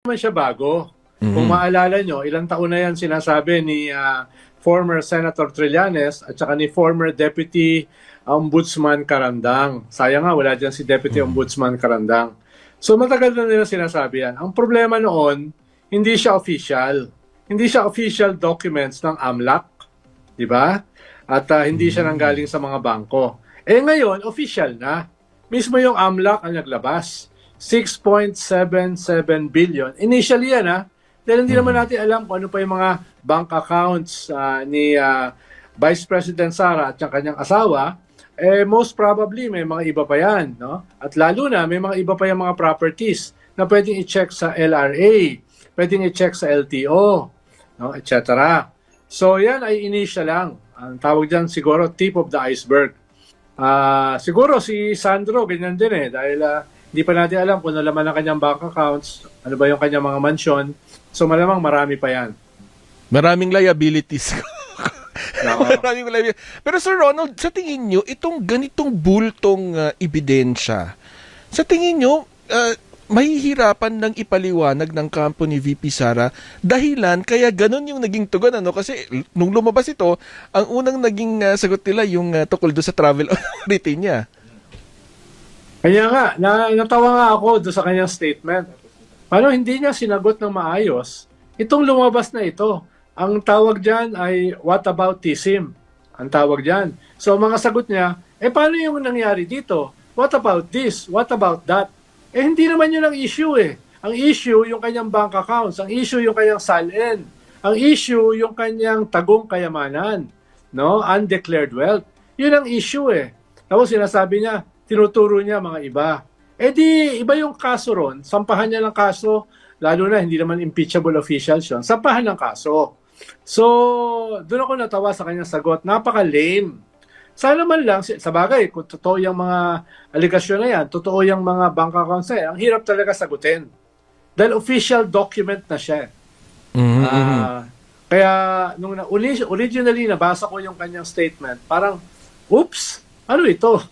naman siya bago. Kung maalala nyo, ilang taon na yan sinasabi ni former Senator Trillanes at saka ni former Deputy Ombudsman Carandang. Sayang nga, wala dyan si Deputy Ombudsman Carandang. So matagal na nila sinasabi yan. Ang problema noon, hindi siya official. Hindi siya official documents ng AMLAC, di ba? At hindi siya nanggaling sa mga bangko. Eh ngayon, official na. Mismo yung AMLAC ang naglabas. 6.77 billion. Initially yan dahil hindi naman natin alam kung ano pa yung mga bank accounts ni Vice President Sara at yung kanyang asawa. Most probably may mga iba pa yan. No? At lalo na may mga iba pa yung mga properties na pwedeng i-check sa LRA, pwedeng i-check sa LTO, no? etc. So yan ay initial lang. Ang tawag dyan siguro tip of the iceberg. Siguro si Sandro ganyan din dahil hindi pa natin alam kung ano laman ng kanyang bank accounts, ano ba yung kanyang mga mansyon. So malamang marami pa yan. Maraming liabilities. Maraming liabilities. Pero Sir Ronald, sa tingin nyo, itong ganitong bultong ebidensya, sa tingin nyo, mahihirapan ng ipaliwanag ng kampo ni VP Sara dahilan kaya ganun yung naging tugon kasi nung lumabas ito, ang unang naging sagot nila yung tukol do sa travel authority niya. Kaya nga, natawa nga ako doon sa kanyang statement. Paano hindi niya sinagot ng maayos itong lumabas na ito? Ang tawag dyan ay whataboutism. Ang tawag dyan. So mga sagot niya, paano yung nangyari dito? What about this? What about that? Hindi naman yun ang issue Ang issue yung kanyang bank accounts. Ang issue yung kanyang SALN. Ang issue yung kanyang tagong kayamanan. No? Undeclared wealth. Yun ang issue Tapos sinasabi niya, tinuturo niya mga iba. Di iba yung kaso ron. Sampahan niya ng kaso, lalo na hindi naman impeachable officials yun. Sampahan ng kaso. So, doon ako natawa sa kanyang sagot. Napaka-lame. Sana man lang, sa bagay, kung totoo yung mga aligasyon na yan, totoo yung mga bank accounts na yan, ang hirap talaga sagutin. Dahil official document na siya. Kaya, nung originally nabasa ko yung kanyang statement, parang, oops, ano ito?